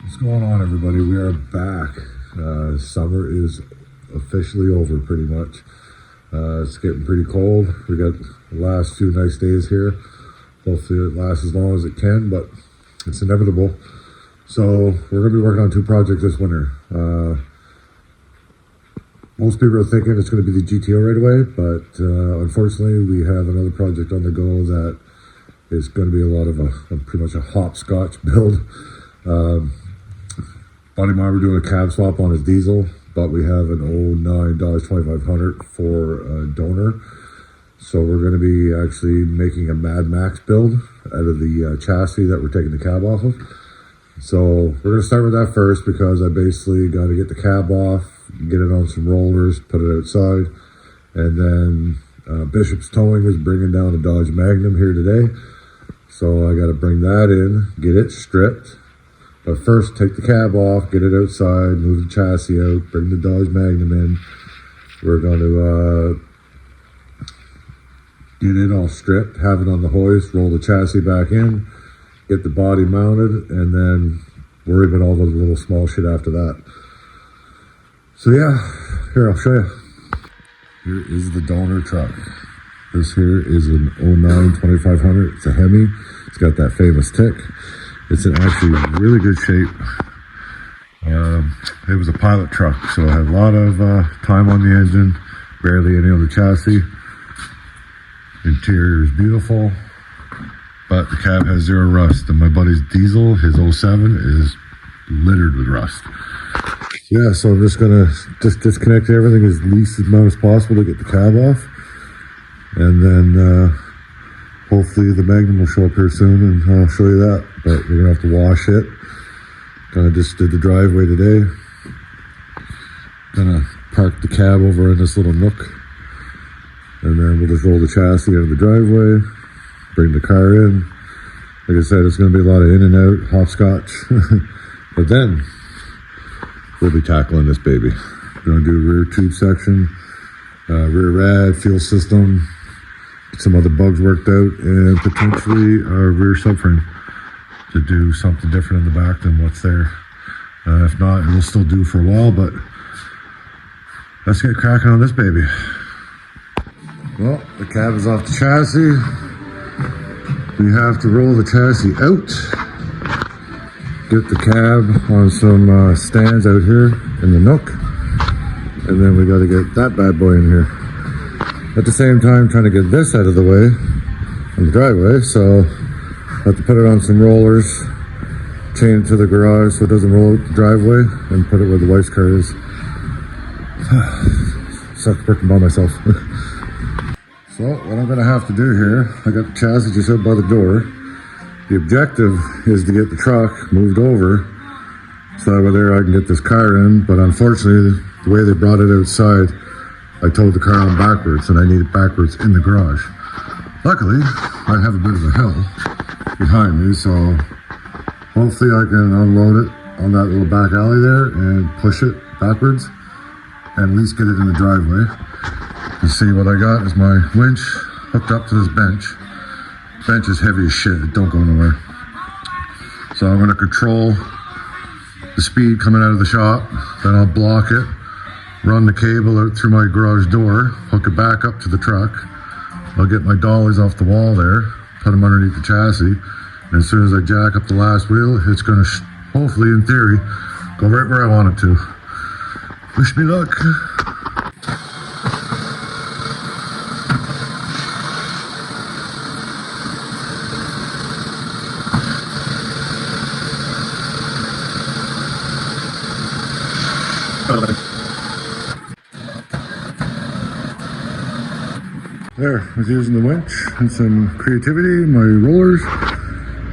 What's going on, everybody? We are back. Summer is officially over pretty much. It's getting pretty cold. We got the last few nice days here. Hopefully it lasts as long as it can, but it's inevitable. So we're going to be working on two projects this winter. Most people are thinking it's going to be the GTO right away, but unfortunately we have another project on the go that is going to be a lot of pretty much a hopscotch build. Buddy of mine, we're doing a cab swap on his diesel, but we have an 09 Dodge 2500 for a donor. So we're going to be actually making a Mad Max build out of the chassis that we're taking the cab off of. So we're going to start with that first because I basically got to get the cab off, get it on some rollers, put it outside, and then Bishop's Towing is bringing down a Dodge Magnum here today. So I got to bring that in, get it stripped. But first, take the cab off, get it outside, move the chassis out, bring the Dodge Magnum in. We're going to get it all stripped, have it on the hoist, roll the chassis back in, get the body mounted, and then worry about all the little small shit after that. So yeah, here, I'll show you. Here is the donor truck. This here is an 09 2500. It's a Hemi. It's got that famous tick. It's in actually really good shape. It was a pilot truck, so it had a lot of time on the engine, barely any on the chassis. Interior is beautiful, but the cab has zero rust. And my buddy's diesel, his 07, is littered with rust. Yeah, so I'm just gonna disconnect everything as least amount as possible to get the cab off, and then hopefully the Magnum will show up here soon and I'll show you that. But we're gonna have to wash it. Kind of just did the driveway today. Gonna park the cab over in this little nook, and then we'll just roll the chassis out of the driveway, bring the car in. Like I said, it's gonna be a lot of in and out, hopscotch. But then we'll be tackling this baby. We're gonna do a rear tube section, rear rad, fuel system, get some other bugs worked out, and potentially a rear subframe to do something different in the back than what's there. If not, it will still do for a while, but let's get cracking on this baby. Well, the cab is off the chassis. We have to roll the chassis out, get the cab on some stands out here in the nook, and then we got to get that bad boy in here. At the same time, trying to get this out of the way on the driveway, so I have to put it on some rollers, chain it to the garage so it doesn't roll out the driveway, and put it where the wife's car is. Sucks working by myself. So what I'm going to have to do here, I got the chassis just out by the door. The objective is to get the truck moved over so that way there I can get this car in, but unfortunately the way they brought it outside, I towed the car on backwards and I need it backwards in the garage. Luckily, I have a bit of a hill behind me, so hopefully I can unload it on that little back alley there and push it backwards and at least get it in the driveway. You see what I got is my winch hooked up to this bench. Bench is heavy as shit, it don't go nowhere. So I'm gonna control the speed coming out of the shop, then I'll block it, run the cable out through my garage door, hook it back up to the truck. I'll get my dollies off the wall there, put them underneath the chassis, and as soon as I jack up the last wheel, it's gonna, hopefully in theory, go right where I want it to. Wish me luck. There, I was using the winch and some creativity, my rollers,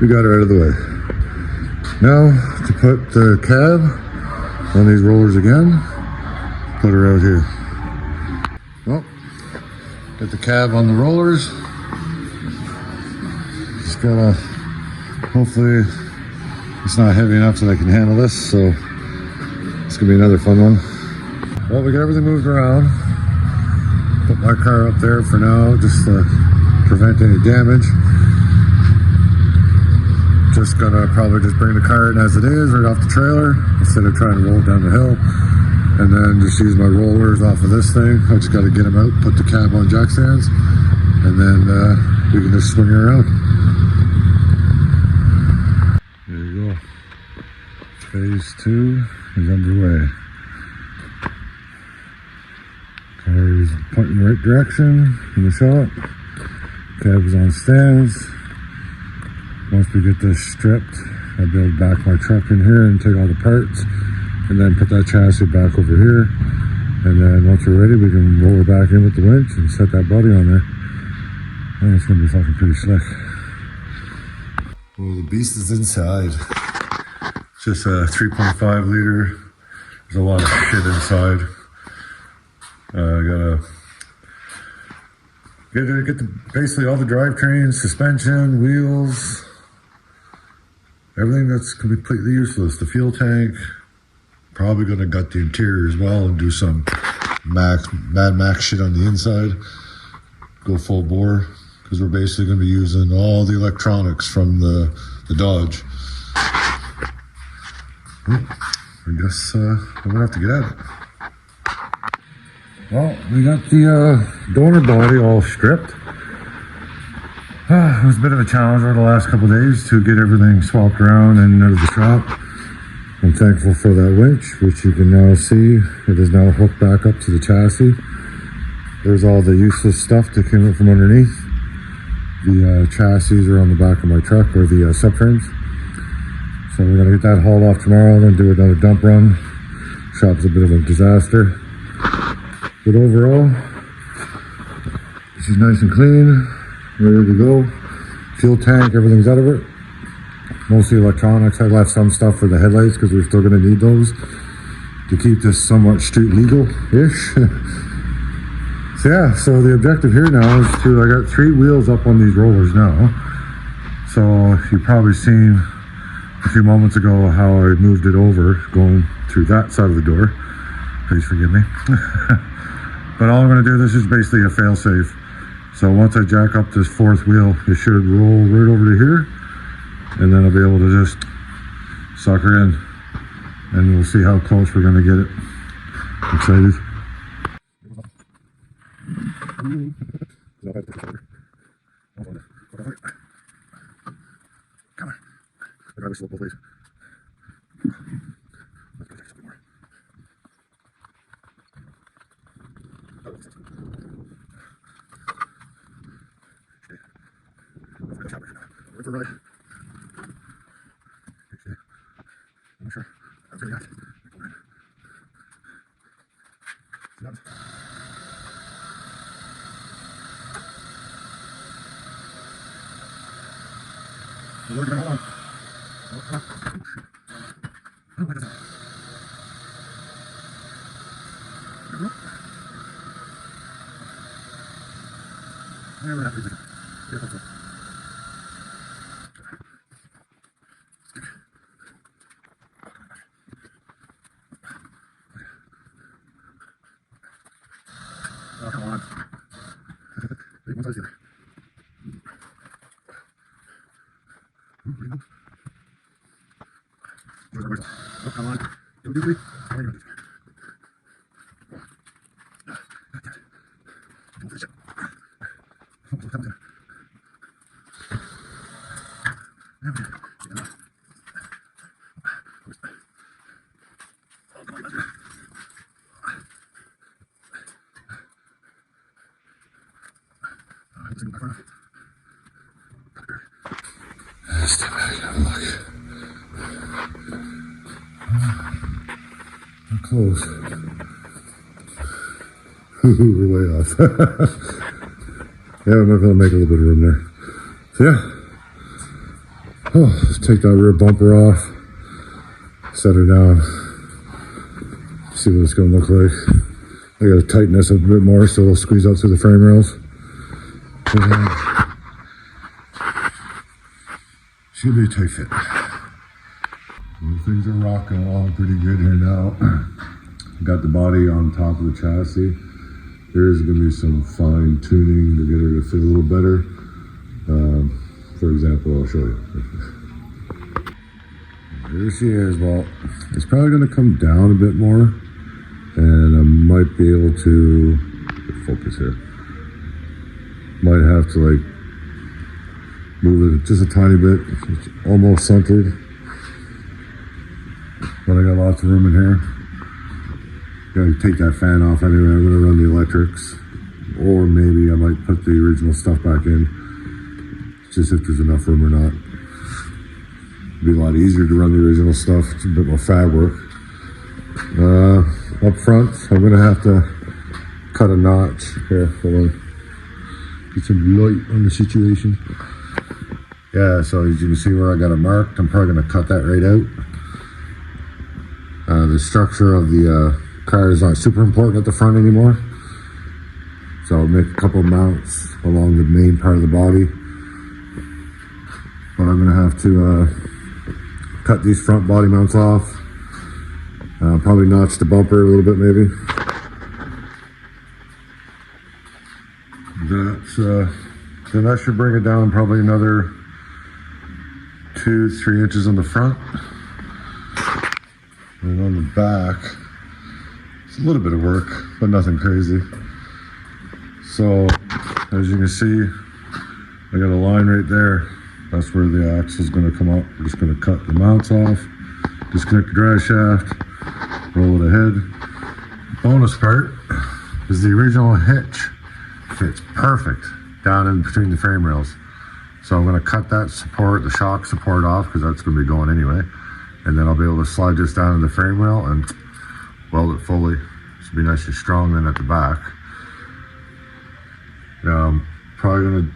we got her out of the way. Now, to put the cab on these rollers again, put her out here. Well, get the cab on the rollers. Just gotta, hopefully, it's not heavy enough that I can handle this, so it's gonna be another fun one. Well, we got everything moved around. Put my car up there for now, just to prevent any damage. just gonna probably just bring the cart as it is right off the trailer instead of trying to roll it down the hill, and then just use my rollers off of this thing. I just got to get them out, put the cab on jack stands, and then we can just swing it around. There you go. Phase 2 is underway. Car is pointing the right direction in the shot. Cab is on stands. Once we get this stripped, I'll build back my truck in here and take all the parts, and then put that chassis back over here. And then once we're ready, we can roll it back in with the winch and set that body on there. And it's gonna be fucking pretty slick. Well, the beast is inside. It's just a 3.5 liter. There's a lot of shit inside. Gotta get basically all the drivetrains, suspension, wheels, everything that's completely useless. The fuel tank, probably gonna gut the interior as well and do some Mad Max shit on the inside. Go full bore, because we're basically gonna be using all the electronics from the Dodge. I guess I'm gonna have to get at it. Well, we got the donor body all stripped. It was a bit of a challenge over the last couple of days to get everything swapped around and out of the shop. I'm thankful for that winch, which you can now see. It is now hooked back up to the chassis. There's all the useless stuff that came up from underneath. The chassis are on the back of my truck, or the subframes. So we're gonna get that hauled off tomorrow, then do another dump run. Shop's a bit of a disaster. But overall, she's nice and clean, ready to go. Fuel tank, everything's out of it. Mostly electronics. I left some stuff for the headlights because we're still going to need those to keep this somewhat street legal-ish. So yeah, so the objective here now is I got 3 wheels up on these rollers now. So you've probably seen a few moments ago how I moved it over, going through that side of the door. Please forgive me. But all I'm going to do, this is basically a fail-safe. So once I jack up this 4th wheel, it should roll right over to here. And then I'll be able to just suck her in. And we'll see how close we're going to get it. Excited. Come on. I gotta slow both ways. Wait for a ride. I'm sure. I'm pretty hot. Hold on. Oh, come on. One side's the other. Oh, come on. Don't do it. Step back and have a look. We're close. We're way off. Yeah, I'm not going to make a little bit of room there. So yeah. Oh, let's take that rear bumper off. Set her down. See what it's going to look like. I got to tighten this up a bit more so it'll squeeze out through the frame rails. Should be a tight fit. Well, things are rocking along pretty good here now. Got the body on top of the chassis. There's going to be some fine tuning to get her to fit a little better. For example, I'll show you. There she is. Well, it's probably going to come down a bit more, and I might be able to focus here. Might have to like move it just a tiny bit. It's almost centered, but I got lots of room in here. Gotta take that fan off anyway. I'm gonna run the electrics, or maybe I might put the original stuff back in, just if there's enough room or not. It'd be a lot easier to run the original stuff. It's a bit more fab work. Up front, I'm gonna have to cut a notch here. Hold on. Get some light on the situation. Yeah, so as you can see where I got it marked, I'm probably gonna cut that right out. The structure of the car is not super important at the front anymore. So I'll make a couple of mounts along the main part of the body. But I'm gonna have to cut these front body mounts off. Probably notch the bumper a little bit maybe. Then that should bring it down probably another 2-3 inches on the front. And on the back, it's a little bit of work, but nothing crazy. So, as you can see, I got a line right there. That's where the axle is going to come up. We're just going to cut the mounts off, disconnect the drive shaft, roll it ahead. Bonus part is the original hitch fits perfect down in between the frame rails. So I'm going to cut that support, the shock support off, because that's going to be going anyway. And then I'll be able to slide this down in the frame rail and weld it fully. This will be nice and strong then at the back. I'm probably going to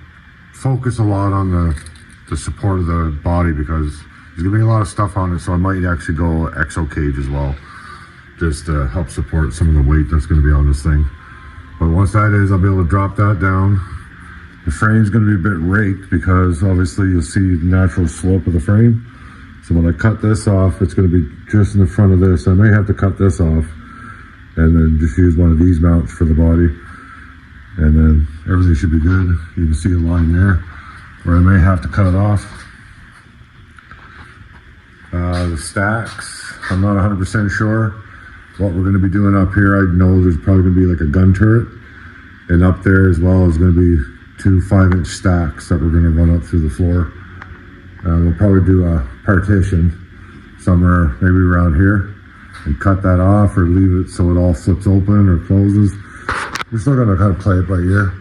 focus a lot on the support of the body, because there's going to be a lot of stuff on it, so I might actually go exo cage as well, just to help support some of the weight that's going to be on this thing. But once that is, I'll be able to drop that down. The frame's going to be a bit raked, because obviously you'll see the natural slope of the frame. So when I cut this off, it's going to be just in the front of this. I may have to cut this off and then just use one of these mounts for the body. And then everything should be good. You can see a line there where I may have to cut it off. The stacks, I'm not 100% sure what we're going to be doing up here. I know there's probably going to be like a gun turret, and up there as well is going to be 2 5-inch stacks that we're going to run up through the floor. We'll probably do a partition somewhere maybe around here and cut that off, or leave it so it all flips open or closes. We're still going to kind of play it by ear,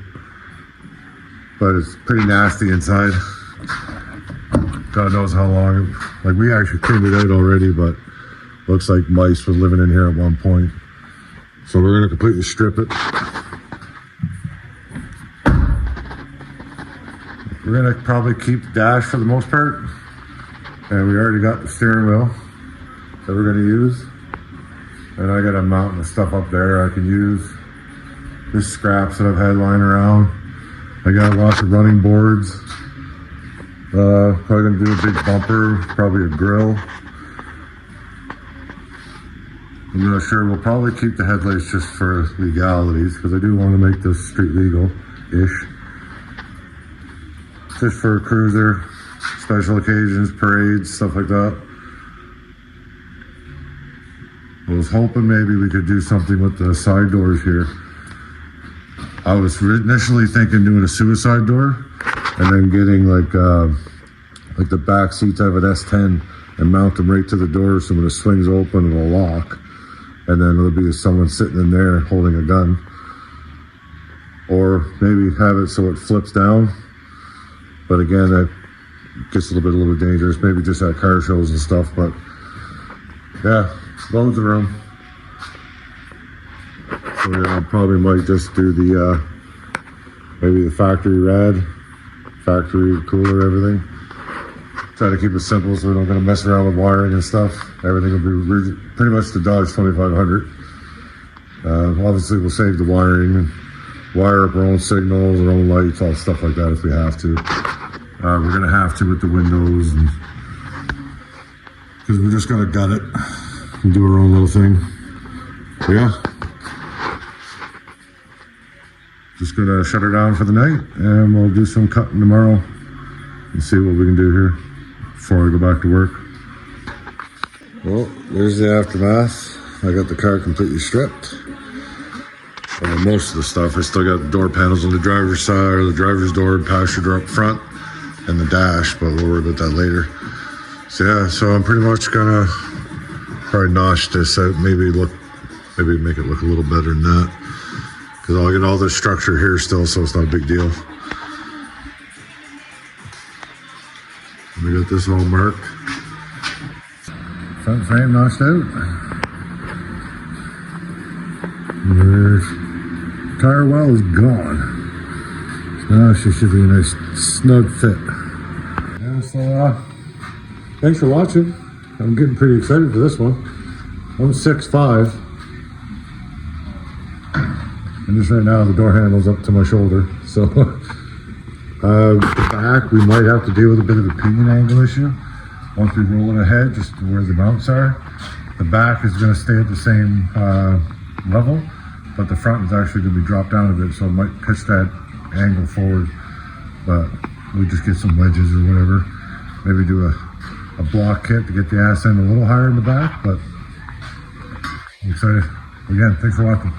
but it's pretty nasty inside. God knows how long. Like, we actually cleaned it out already, but looks like mice were living in here at one point. So we're going to completely strip it. We're going to probably keep the dash for the most part. And we already got the steering wheel that we're going to use. And I got a mountain of stuff up there I can use. This scraps that I've had lying around. I got lots of running boards. Probably going to do a big bumper, probably a grill. I'm not sure. We'll probably keep the headlights just for legalities, because I do want to make this street legal-ish. Just for a cruiser, special occasions, parades, stuff like that. I was hoping maybe we could do something with the side doors here. I was initially thinking doing a suicide door, and then getting like the back seats out of an S10 and mount them right to the door, so when it swings open it'll lock, and then it'll be someone sitting in there holding a gun. Or maybe have it so it flips down. But again, that gets a little bit dangerous. Maybe just at car shows and stuff. But yeah, loads of room. So yeah, I probably might just do the maybe the factory red, factory cooler, everything. Try to keep it simple so we don't gotta mess around with wiring and stuff. Everything will be pretty much the Dodge 2500. Obviously, we'll save the wiring and wire up our own signals, our own lights, all stuff like that if we have to. We're gonna have to with the windows, because we're just gonna gut it and do our own little thing. But yeah, just gonna shut her down for the night, and we'll do some cutting tomorrow and see what we can do here before I go back to work. Well, there's the aftermath. I got the car completely stripped. Most of the stuff. I still got the door panels on the driver's side, or the driver's door, passenger door up front, and the dash, but we'll worry about that later. So yeah, so I'm pretty much gonna probably notch this out, maybe make it look a little better than that. Because I'll get all the structure here still, so it's not a big deal. We got this all marked. Front frame notched out. There's tire well is gone. So now she should be a nice snug fit. Yeah, so thanks for watching. I'm getting pretty excited for this one. I'm 6'5". And just right now the door handle's up to my shoulder. So the back, we might have to deal with a bit of a pinion angle issue. Once we roll it ahead, just to where the mounts are. The back is going to stay at the same level, but the front is actually going to be dropped down a bit, so I might pitch that angle forward. But we just get some wedges or whatever. Maybe do a block kit to get the ass end a little higher in the back, but I'm excited. Again, thanks for watching.